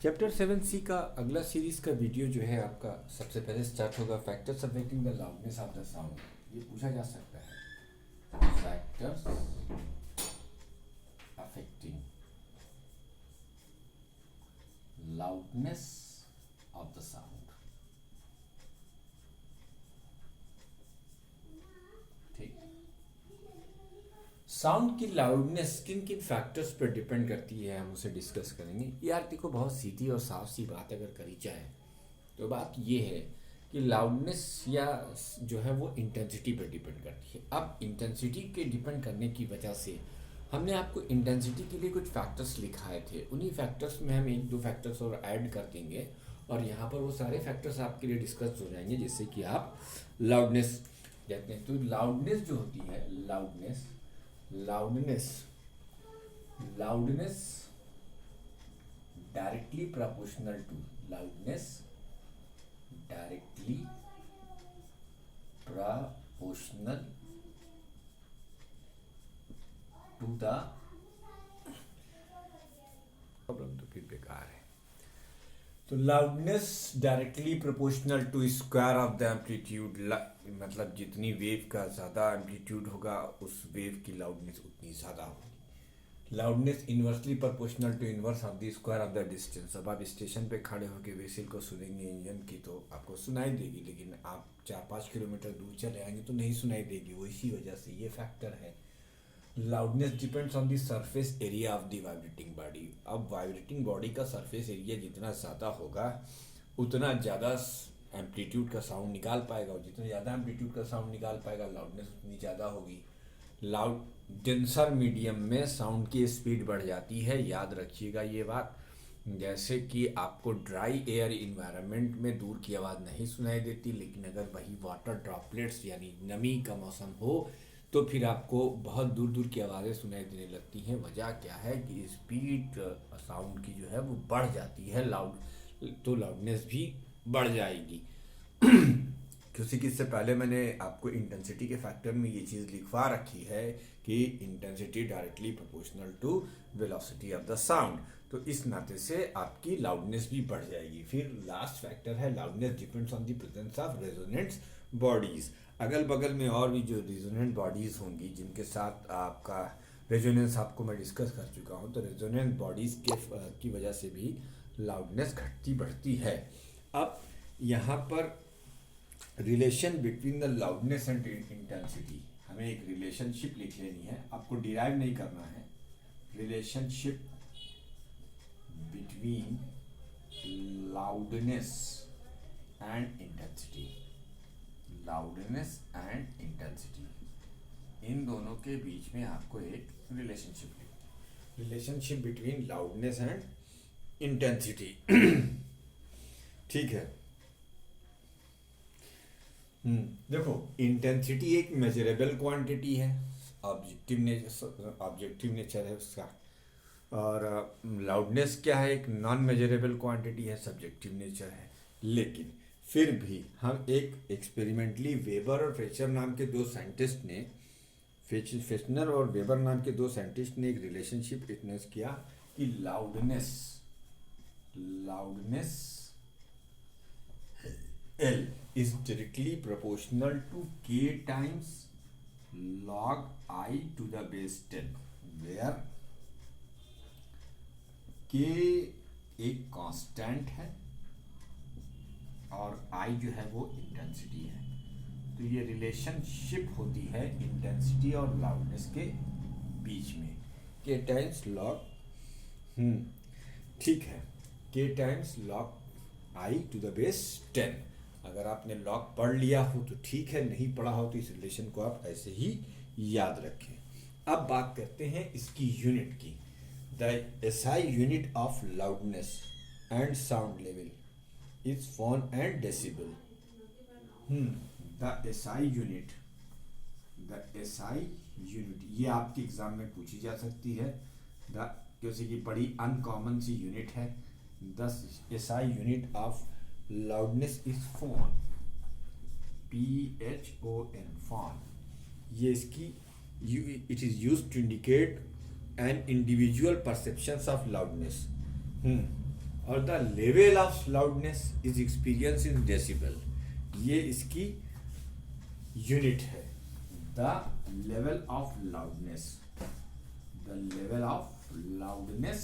Chapter 7C का अगला series का वीडियो जो है आपका सबसे पहले स्टार्ट होगा factors affecting the loudness of the sound. ये पूछा जा सकता है, factors affecting loudness of the sound. ठीक, साउंड की लाउडनेस किन किन फैक्टर्स पर डिपेंड करती है, हम उसे डिस्कस करेंगे। यार देखो, बहुत सीधी और साफ सी बात अगर करी जाए तो बात ये है कि लाउडनेस या जो है वो इंटेंसिटी पर डिपेंड करती है। अब इंटेंसिटी के डिपेंड करने की वजह से हमने आपको इंटेंसिटी के लिए कुछ फैक्टर्स लिखाए थे। उन्हीं फैक्टर्स में हम एक दो फैक्टर्स और ऐड कर देंगे और यहाँ पर वो सारे फैक्टर्स आपके लिए डिस्कस हो जाएंगे, जिससे कि आप लाउडनेस कहते हैं। तो लाउडनेस जो होती है, loudness loudness directly proportional to loudness directly proportional to the problem, तो फिर बेकार है। तो loudness directly proportional to square of the amplitude, मतलब जितनी वेव का ज़्यादा एम्पलीट्यूड होगा उस वेव की लाउडनेस उतनी ज़्यादा होगी। Loudness inversely proportional to inverse of the square of the distance. अब आप स्टेशन पे खड़े होकर व्हीकल को सुनेंगे इंजन की तो आपको सुनाई देगी, लेकिन आप 4-5 किलोमीटर दूर चले आएंगे तो नहीं सुनाई देगी। वो इसी वजह से ये फैक्टर है। Loudness depends on the surface area of the vibrating body. अब वाइब्रेटिंग बॉडी का सरफेस एरिया जितना ज़्यादा होगा उतना ज़्यादा एम्पलीट्यूड का साउंड निकाल पाएगा, और जितना ज़्यादा एम्पलीट्यूड का साउंड निकाल पाएगा लाउडनेस उतनी ज़्यादा होगी। लाउड डेंसर मीडियम में साउंड की स्पीड बढ़ जाती है, याद रखिएगा ये बात। जैसे कि आपको ड्राई एयर इन्वायरमेंट में दूर की आवाज़ नहीं सुनाई देती, लेकिन अगर वही वाटर ड्रॉपलेट्स यानी नमी का मौसम हो तो फिर आपको बहुत दूर दूर की आवाज़ें सुनाई देने लगती हैं। वजह क्या है कि स्पीड साउंड की जो है वो बढ़ जाती है, तो लाउडनेस भी बढ़ जाएगी। क्योंकि इससे पहले मैंने आपको इंटेंसिटी के फैक्टर में ये चीज़ लिखवा रखी है कि intensity directly proportional to velocity of the sound, तो इस नाते से आपकी लाउडनेस भी बढ़ जाएगी। फिर लास्ट फैक्टर है loudness depends on the presence of resonant bodies. अगल बगल में और भी जो रेजोनेंट बॉडीज़ होंगी जिनके साथ आपका रेजोनेंस आपको मैं डिस्कस कर चुका हूँ, तो रेजोनेंट बॉडीज़ की वजह से भी लाउडनेस घटती बढ़ती है। अब यहाँ पर relation between the loudness and intensity, हमें एक रिलेशनशिप लिख लेनी है, आपको डिराइव नहीं करना है। Relationship between loudness and intensity, loudness and intensity, इन दोनों के बीच में आपको एक रिलेशनशिप लिखना है। Relationship between loudness and intensity. ठीक है। देखो, इंटेंसिटी एक मेजरेबल क्वांटिटी है, ऑब्जेक्टिव नेचर है उसका, और लाउडनेस क्या है, एक नॉन मेजरेबल क्वांटिटी है, सब्जेक्टिव नेचर है। लेकिन फिर भी हम एक एक्सपेरिमेंटली वेबर और फेचर नाम के दो साइंटिस्ट ने फेचनर और वेबर नाम के दो साइंटिस्ट ने एक रिलेशनशिप विटनेस किया कि loudness L is directly proportional to K times log I to the base 10, where K एक कांस्टेंट है और I जो है वो इंटेंसिटी है। तो ये रिलेशनशिप होती है इंटेंसिटी और लाउडनेस के बीच में, K टाइम्स लॉग, ठीक है, K times log I to the base 10। अगर आपने लॉग पढ़ लिया हो तो ठीक है, नहीं पढ़ा हो तो इस रिलेशन को आप ऐसे ही याद रखें। अब बात करते हैं इसकी यूनिट की। The SI unit of loudness and sound level is phone and decibel. The SI unit ये आपके एग्जाम में पूछी जा सकती है, क्योंकि कि बड़ी अनकॉमन सी यूनिट है। The SI unit of loudness is phon, PHON, phon. ये इसकी it is used to indicate an individual perceptions of loudness. और the level of loudness is experience in decibel, ये इसकी यूनिट है। The level of loudness, the level of loudness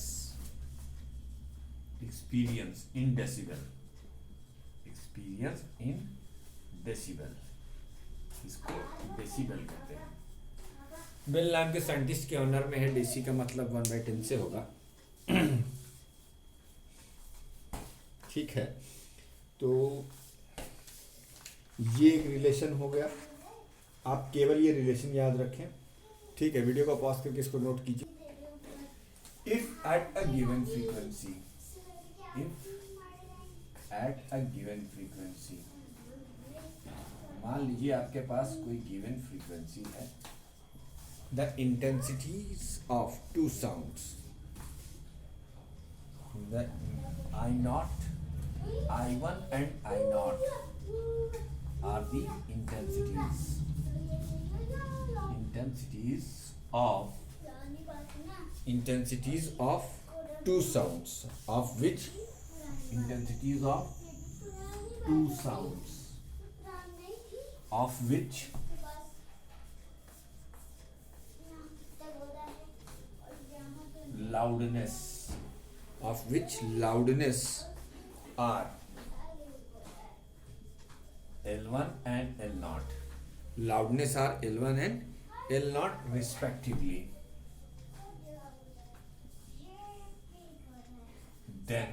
experience in decibel, experience in decibel, इसको decibel कहते हैं। Bell नाम के scientist के ऑनर में है, डेसी का मतलब 1/10 से होगा। ठीक है, तो ये एक रिलेशन हो गया, आप केवल ये रिलेशन याद रखें। ठीक है, वीडियो को पॉज करके इसको नोट कीजिए। If at a given frequency, if at a given frequency, मान लीजिए आपके पास कोई गिवन फ्रीक्वेंसी है, the intensities of two sounds, the I naught, I1 and I naught are the intensities of two sounds, of which intensities of two sounds, of which loudness, of which loudness are L1 and L0. Loudness are L1 and L0 respectively. Then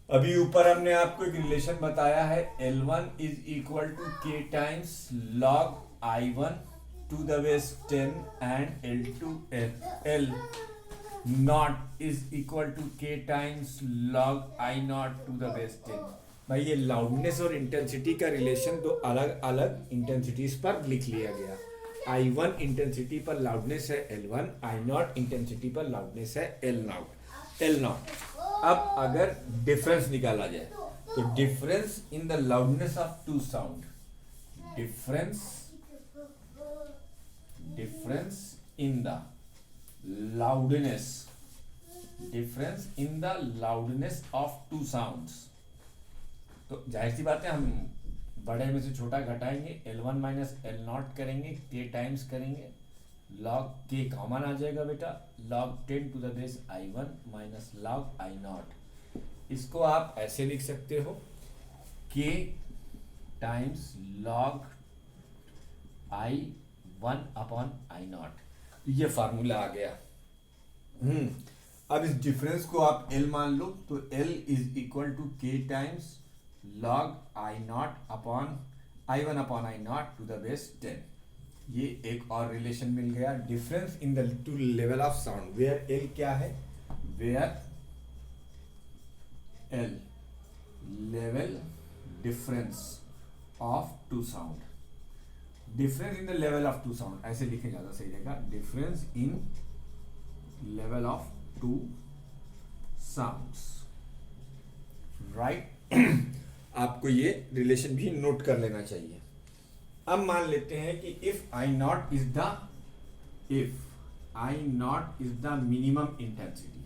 अभी ऊपर हमने आपको एक relation बताया है, L1 is equal to K times log I1 to the base 10 and L2 L naught is equal to K times log I naught to the base 10। भाई ये loudness और इंटेंसिटी का रिलेशन दो अलग अलग इंटेंसिटीज पर लिख लिया गया। I1 इंटेंसिटी पर लाउडनेस है L1, I0 इंटेंसिटी पर लाउडनेस है L0। अब अगर डिफरेंस निकाला जाए तो difference in the loudness of two sound, difference in the loudness, difference in the loudness of two sounds। तो जाहिर सी बात है, हम बड़े में से छोटा घटाएंगे, L1 माइनस L0 करेंगे, K टाइम्स करेंगे, log K कॉमन आ जाएगा बेटा, log 10 to the base I1 minus log I0। इसको आप ऐसे लिख सकते हो, K times log I1 upon I0। तो ये फार्मूला आ गया। अब इस डिफरेंस को आप L मान लो, तो L is equal to K times log I0 upon I1 upon I0 to the base 10। ये एक और रिलेशन मिल गया, difference in the two level of sound, where L क्या है, where L level difference of two sound, difference in the level of two sound, ऐसे लिखे ज्यादा सही रहेगा, difference in level of two sounds, right. आपको ये रिलेशन भी नोट कर लेना चाहिए। अब मान लेते हैं कि if I not is the minimum intensity,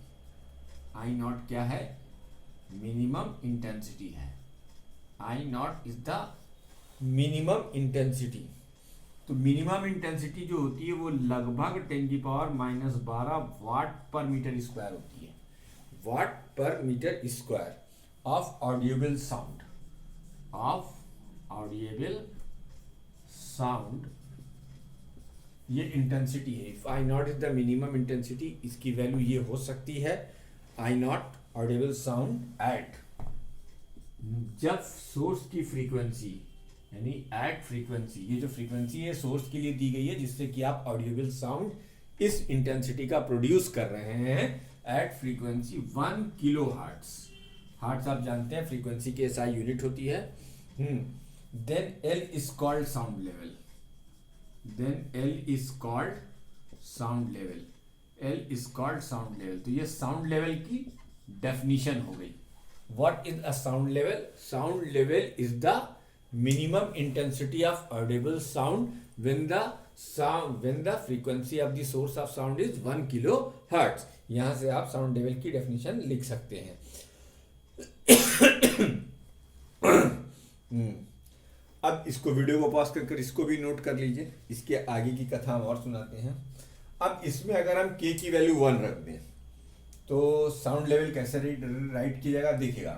I not क्या है, मिनिमम इंटेंसिटी है, I not is the minimum intensity. तो मिनिमम इंटेंसिटी जो होती है वो लगभग 10⁻⁻12 वाट पर मीटर स्क्वायर होती है, watt per metre square of audible sound, of audible sound, ये इंटेंसिटी है। If I not is the minimum intensity, इसकी वैल्यू ये हो सकती है, I not audible sound at, जब सोर्स की फ्रीक्वेंसी यानी एट फ्रीक्वेंसी, ये जो फ्रीक्वेंसी है सोर्स के लिए दी गई है जिससे कि आप ऑडियोबल साउंड इस इंटेंसिटी का प्रोड्यूस कर रहे हैं, at frequency 1 kilo hertz. Hertz आप जानते हैं फ्रीक्वेंसी की SI यूनिट होती है। Then L is called sound level, then L is called sound level, L is called sound level. तो ये साउंड लेवल की डेफिनेशन हो गई। What is a sound level? Sound level is the minimum intensity of audible sound when the sound when the frequency of the source of sound is 1 kilohertz. यहाँ से आप sound level की definition लिख सकते हैं। अब इसको वीडियो को पॉज कर इसको भी नोट कर लीजिए, इसके आगे की कथा हम और सुनाते हैं। अब इसमें अगर हम के की वैल्यू 1 रख दें तो साउंड लेवल कैसे राइट की जाएगा देखिएगा।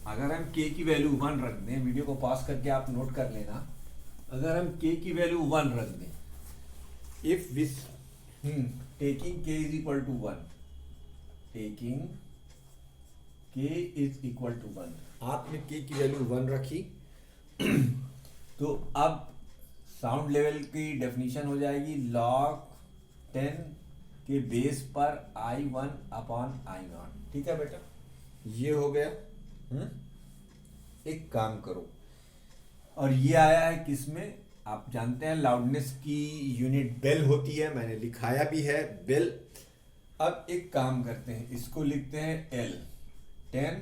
अगर हम के की वैल्यू 1 रख दें, वीडियो को पॉज करके आप नोट कर लेना, अगर हम के की वैल्यू 1 रख दें, इफ विस टेकिंग के इज इक्वल टू 1, टेकिंग के इज इक्वल टू 1, आपने के की वैल्यू 1 रखी तो अब साउंड लेवल की डेफिनेशन हो जाएगी log 10 के बेस पर I1 अपॉन I0। ठीक है बेटा, ये हो गया। एक काम करो, और ये आया है किसमें, आप जानते हैं लाउडनेस की यूनिट बेल होती है, मैंने लिखाया भी है बेल। अब एक काम करते हैं, इसको लिखते हैं L, 10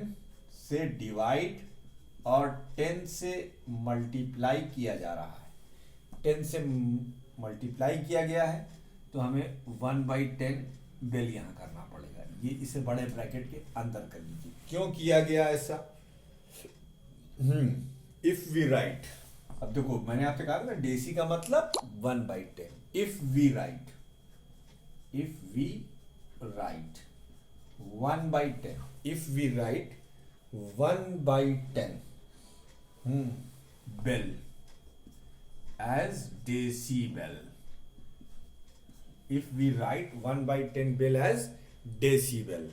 से डिवाइड और 10 से मल्टीप्लाई किया जा रहा है, 10 से मल्टीप्लाई किया गया है तो हमें 1/10 बेल यहाँ करना पड़ेगा। ये इसे बड़े ब्रैकेट के अंदर कर लीजिए। क्यों किया गया ऐसा? इफ वी राइट, अब देखो मैंने आपसे कहा था ना डेसी का मतलब 1/10। If we write 1/10, if we write 1/10 bel as decibel, if we write 1/10 bell as decibel,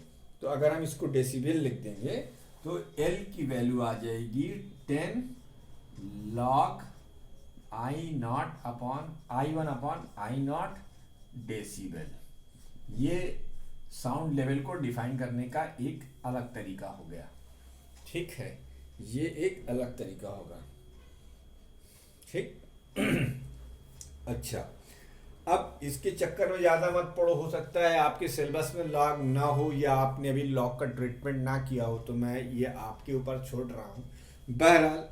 तो अगर हम इसको डेसिबल लिख देंगे तो L की वैल्यू आ जाएगी 10 log I0 upon I1 upon I0 decibel. ये साउंड लेवल को डिफाइन करने का एक अलग तरीका हो गया। ठीक है, ये एक अलग तरीका होगा। ठीक अच्छा, अब इसके चक्कर में ज़्यादा मत पड़ो, हो सकता है आपके सिलेबस में लॉग ना हो या आपने अभी लॉग का ट्रीटमेंट ना किया हो, तो मैं ये आपके ऊपर छोड़ रहा हूँ। बहरहाल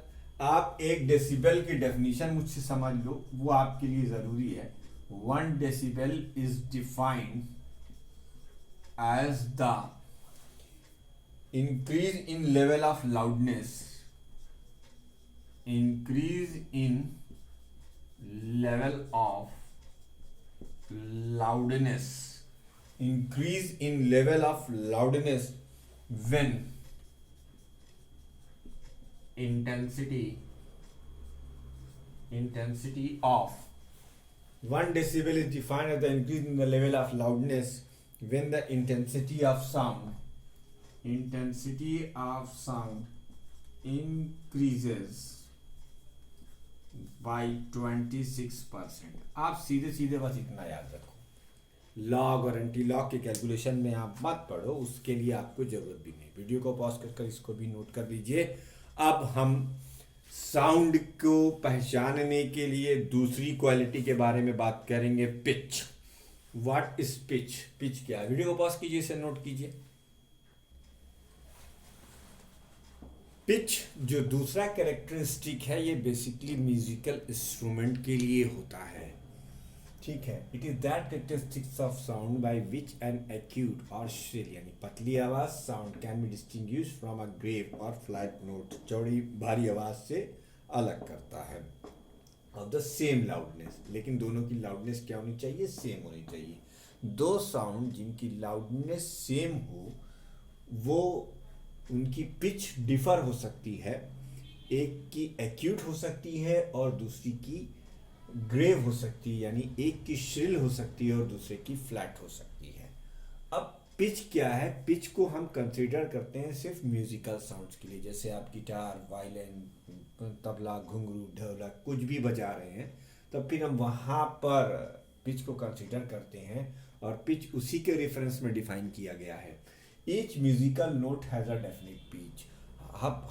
आप एक डेसिबल की डेफिनेशन मुझसे समझ लो, वो आपके लिए ज़रूरी है। 1 decibel is defined as the increase in level of loudness, increase in level of loudness, increase in level of loudness when intensity of 1 decibel is defined as the increase in the level of loudness when the intensity of sound increases by 26%। आप सीधे सीधे बस इतना याद रखो, log और anti log के calculation में आप मत पढ़ो, उसके लिए आपको जरूरत भी नहीं। वीडियो को पॉज कर इसको भी नोट कर लीजिए। अब हम साउंड को पहचानने के लिए दूसरी क्वालिटी के बारे में बात करेंगे, pitch. What is pitch? Pitch क्या है? वीडियो को पॉज कीजिए, इसे नोट कीजिए। पिच जो दूसरा कैरेक्टरिस्टिक है, ये बेसिकली म्यूजिकल इंस्ट्रूमेंट के लिए होता है। ठीक है, it is that characteristics of sound by which an acute or shrill यानी पतली आवाज sound can be distinguished from a grave or flat note, चौड़ी भारी आवाज से अलग करता है, ऑफ द सेम लाउडनेस। लेकिन दोनों की लाउडनेस क्या होनी चाहिए? सेम होनी चाहिए। दो साउंड जिनकी लाउडनेस सेम हो, वो उनकी पिच डिफर हो सकती है, एक की एक्यूट हो सकती है और दूसरी की ग्रेव हो सकती है, यानी एक की श्रिल हो सकती है और दूसरे की फ्लैट हो सकती है। अब पिच क्या है? पिच को हम कंसीडर करते हैं सिर्फ म्यूजिकल साउंड्स के लिए, जैसे आप गिटार, वायलिन, तबला, घुंघरू, ढोलक कुछ भी बजा रहे हैं, तब फिर हम वहाँ पर पिच को कंसीडर करते हैं और पिच उसी के रेफरेंस में डिफाइन किया गया है। Each musical note has a definite pitch.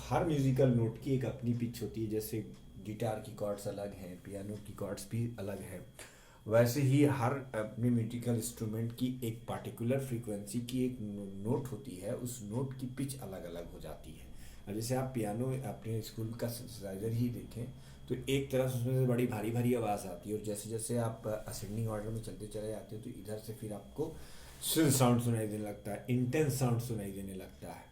Her musical note की एक अपनी पिच होती है, जैसे गिटार की कॉर्ड्स अलग हैं, पियानो की कॉर्ड्स भी अलग हैं, वैसे ही हर अपने म्यूजिकल इंस्ट्रूमेंट की एक पार्टिकुलर फ्रीक्वेंसी की एक नोट होती है, उस नोट की पिच अलग अलग हो जाती है। अब जैसे आप पियानो अपने स्कूल का सिंथेसाइजर ही देखें तो एक तरफ उसमें से बड़ी भारी भारी आवाज़ आती है, और जैसे जैसे आप असेंडिंग ऑर्डर में चलते चले जाते हैं तो इधर से फिर आपको श्रिल साउंड सुनाई देने लगता है, इंटेंस साउंड सुनाई देने लगता है।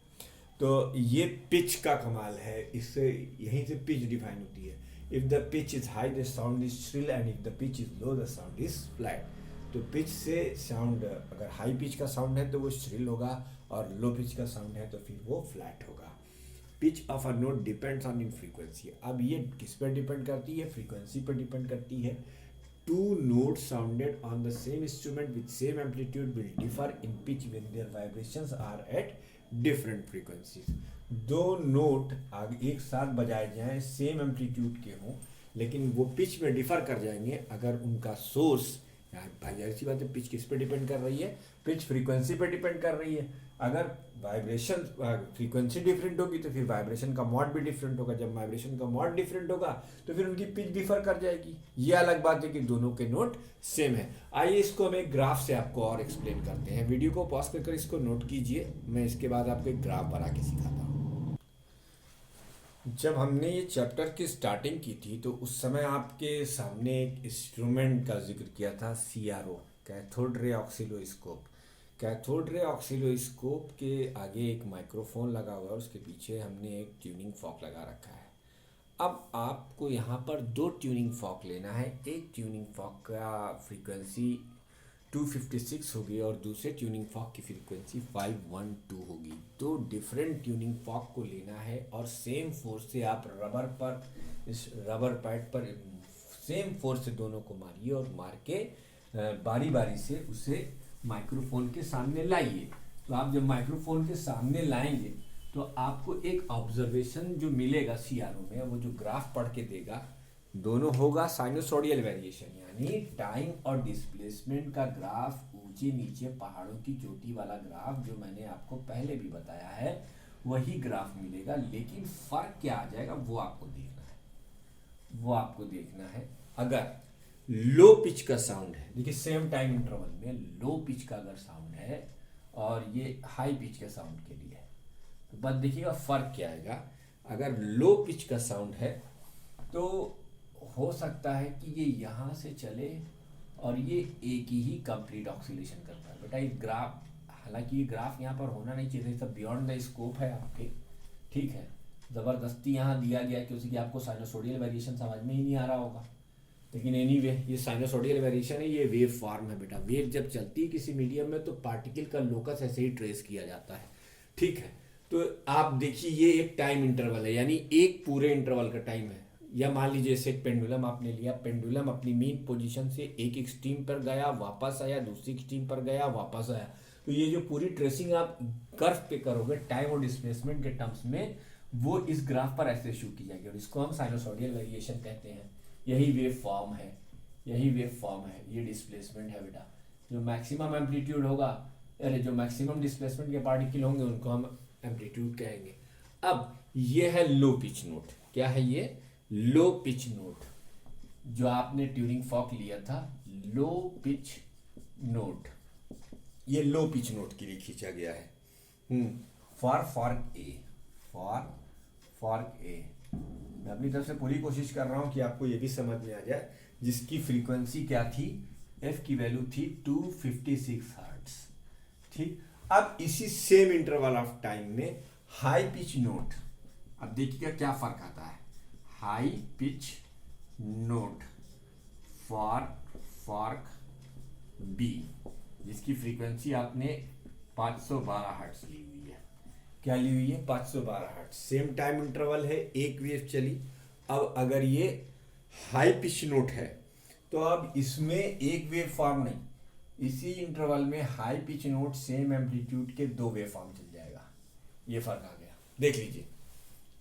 तो ये पिच का कमाल है, इससे यहीं से पिच डिफाइन होती है। If the pitch is high the sound is shrill and if the pitch is low the sound is flat. तो पिच से साउंड, अगर हाई पिच का साउंड है तो वो श्रिल होगा, और लो पिच का साउंड है तो फिर वो फ्लैट होगा। Pitch of a note depends on in frequency. अब ये किस पर डिपेंड करती है? फ्रीक्वेंसी पर डिपेंड करती है। Two notes sounded on the same instrument with same amplitude will differ in pitch when their vibrations are at different frequencies. दो नोट एक साथ बजाए जाएं, सेम एम्पलीट्यूड के हों, लेकिन वो पिच में डिफर कर जाएंगे अगर उनका सोर्स, जाहिर सी बात है पिच किस पे डिपेंड कर रही है? पिच फ्रीक्वेंसी पे डिपेंड कर रही है। अगर वाइब्रेशन फ्रीक्वेंसी डिफरेंट होगी तो फिर वाइब्रेशन का मॉड भी डिफरेंट होगा। जब वाइब्रेशन का मॉड डिफरेंट होगा तो फिर उनकी पिच डिफर कर जाएगी। ये अलग बात है कि दोनों के नोट सेम है। आइए इसको हम एक ग्राफ से आपको और एक्सप्लेन करते हैं। वीडियो को पॉज कर इसको नोट कीजिए, मैं इसके बाद आपको एक ग्राफ बना के सिखाता हूँ। जब हमने ये चैप्टर की स्टार्टिंग की थी तो उस समय आपके सामने एक इंस्ट्रूमेंट का जिक्र किया था, CRO, cathode ray ऑक्सीलोस्कोप। Cathode ray ऑक्सीलोस्कोप के आगे एक माइक्रोफोन लगा हुआ है, उसके पीछे हमने एक ट्यूनिंग फॉक लगा रखा है। अब आपको यहाँ पर दो ट्यूनिंग फॉक लेना है। एक ट्यूनिंग फॉक का फ्रीक्वेंसी 256 होगी और दूसरे ट्यूनिंग फॉक की फ्रीक्वेंसी 512 होगी। दो डिफरेंट ट्यूनिंग फॉक को लेना है और सेम फोर्स से आप इस रबर पैड पर सेम फोर्स से दोनों को मारिए और मार के बारी बारी से उसे माइक्रोफोन के सामने लाइए। तो आप जब माइक्रोफोन के सामने लाएंगे तो आपको एक ऑब्जर्वेशन जो मिलेगा CRO में, वो जो ग्राफ पढ़ के देगा, दोनों होगा साइनोसोडियल वेरिएशन, यानी टाइम और डिस्प्लेसमेंट का ग्राफ, ऊंचे नीचे पहाड़ों की चोटी वाला ग्राफ जो मैंने आपको पहले भी बताया है वही ग्राफ मिलेगा। लेकिन फर्क क्या आ जाएगा वो आपको देखना है। अगर लो पिच का साउंड है, देखिए सेम टाइम इंटरवल में लो पिच का अगर साउंड है और ये हाई पिच के साउंड के लिए है, तो बस देखिएगा फर्क क्या आएगा। अगर लो पिच का साउंड है तो हो सकता है कि ये यहाँ से चले और ये एक ही कंप्लीट ऑक्सीलेशन करता है। बेटा ये ग्राफ, हालांकि ये ग्राफ यहाँ पर होना नहीं चाहिए, सब बियॉन्ड द स्कोप है आपके, ठीक है। ज़बरदस्ती यहाँ दिया गया क्योंकि आपको साइनोसोडियल वेरिएशन समझ में ही नहीं आ रहा होगा, लेकिन एनीवे ये साइनोसोडियल वेरिएशन है, ये वेव फॉर्म है बेटा। वेव जब चलती है किसी मीडियम में तो पार्टिकल का लोकस ऐसे ही ट्रेस किया जाता है, ठीक है। तो आप देखिए ये एक टाइम इंटरवल है, यानी एक पूरे इंटरवल का टाइम है। या मान लीजिए जैसे एक पेंडुलम आपने लिया, पेंडुलम अपनी मीन पोजीशन से एक एक्सट्रीम पर गया वापस आया, दूसरी एक्सट्रीम पर गया वापस आया। तो ये जो पूरी ट्रेसिंग आप कर्व पे करोगे टाइम और डिस्प्लेसमेंट के टर्म्स में, वो इस ग्राफ पर ऐसे शो की जाएगी और इसको हम साइनोसोडियल वेरिएशन कहते हैं। यही वेव फॉर्म है, ये डिस्प्लेसमेंट है बेटा। जो मैक्सिमम एम्पलीट्यूड होगा, अरे जो मैक्सिमम डिस्प्लेसमेंट के पार्टिकल होंगे उनको हम एम्पलीट्यूड कहेंगे। अब ये है लो पिच नोट। क्या है ये? Low pitch note. जो आपने ट्यूनिंग फॉक लिया था, लो पिच नोट, ये लो पिच नोट के लिए खींचा गया है। फॉर फॉर्क ए। मैं अपनी तरफ से पूरी कोशिश कर रहा हूं कि आपको ये भी समझ में आ जाए, जिसकी फ्रीक्वेंसी क्या थी, एफ की वैल्यू थी 256 हर्ट्ज, ठीक। अब इसी सेम इंटरवल ऑफ टाइम में हाई पिच नोट, अब देखिएगा क्या फर्क आता है। High pitch note fork B, जिसकी फ्रीक्वेंसी आपने 512 हर्ट्ज ली हुई है। क्या ली हुई है? 512 हर्ट्ज। सेम टाइम इंटरवल है, एक वेव चली। अब अगर ये हाई पिच नोट है तो अब इसमें एक वेव फॉर्म नहीं, इसी इंटरवल में high pitch note same amplitude के दो वेव फॉर्म चल जाएगा। ये फर्क आ गया, देख लीजिए।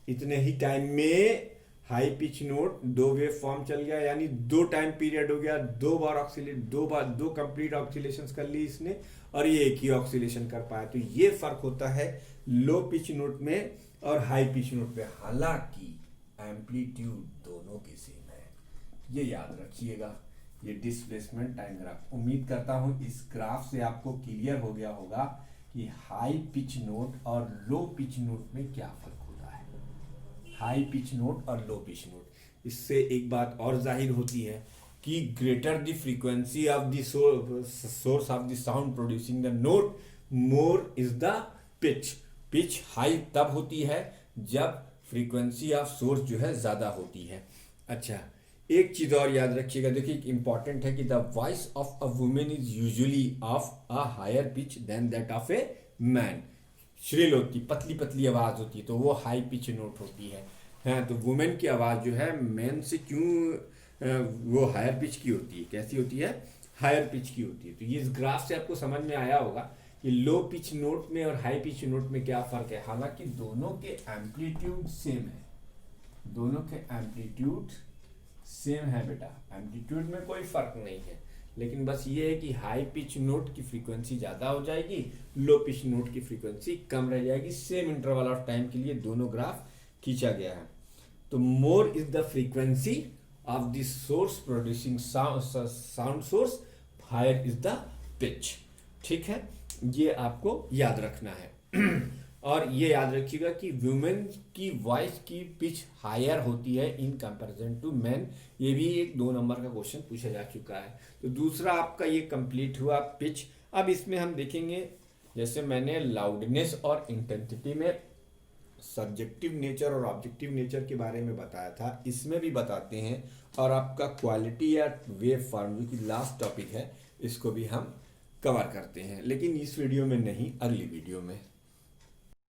इतने ही टाइम में हाई पिच नोट दो वेव फॉर्म चल गया, यानी दो टाइम पीरियड हो गया, दो कंप्लीट ऑक्सीलेशंस कर ली इसने और ये एक ही ऑक्सीलेशन कर पाया। तो ये फर्क होता है लो पिच नोट में और हाई पिच नोट में। हालांकि एम्पलीट्यूड दोनों के सेम है, ये याद रखिएगा। ये डिस्प्लेसमेंट टाइम ग्राफ, उम्मीद करता हूं इस ग्राफ से आपको क्लियर हो गया होगा कि हाई पिच नोट और लो पिच नोट में क्या फर्क होता है। हाई पिच नोट और लो पिच नोट, इससे एक बात और जाहिर होती है कि greater the frequency of the source of the sound producing the note, more is the pitch. Pitch high तब होती है जब फ्रीक्वेंसी ऑफ सोर्स जो है ज़्यादा होती है। अच्छा, एक चीज़ और याद रखिएगा, देखिए इंपॉर्टेंट है कि the voice of a women is usually of a higher pitch than that of a man. Shrill होती, पतली पतली आवाज़ होती है तो वो हाई पिच नोट होती है। हाँ, तो वुमेन की आवाज़ जो है मैन से क्यों वो हायर पिच की होती है, कैसी होती है, हायर पिच की होती है। तो ये इस ग्राफ से आपको समझ में आया होगा कि लो पिच नोट में और हाई पिच नोट में क्या फ़र्क है। हालांकि दोनों के एम्पलीट्यूड सेम है, दोनों के एम्पलीट्यूड सेम है बेटा, एम्पलीट्यूड में कोई फ़र्क नहीं है, लेकिन बस ये है कि हाई पिच नोट की फ्रीक्वेंसी ज़्यादा हो जाएगी, लो पिच नोट की फ्रीक्वेंसी कम रह जाएगी। सेम इंटरवल ऑफ टाइम के लिए दोनों ग्राफ खींचा गया है। तो more is the frequency of the source producing sound source, higher is the pitch. ठीक है, ये आपको याद रखना है। और ये याद रखिएगा कि वुमेन की वॉइस की पिच हायर होती है इन कंपैरिजन टू मैन। ये भी एक 2 नंबर का क्वेश्चन पूछा जा चुका है। तो दूसरा आपका ये कंप्लीट हुआ पिच। अब इसमें हम देखेंगे, जैसे मैंने लाउडनेस और इंटेंसिटी में सब्जेक्टिव नेचर और ऑब्जेक्टिव नेचर के बारे में बताया था, इसमें भी बताते हैं। और आपका क्वालिटी या वेव फॉर्म जो कि लास्ट टॉपिक है, इसको भी हम कवर करते हैं, लेकिन इस वीडियो में नहीं, अगली वीडियो में।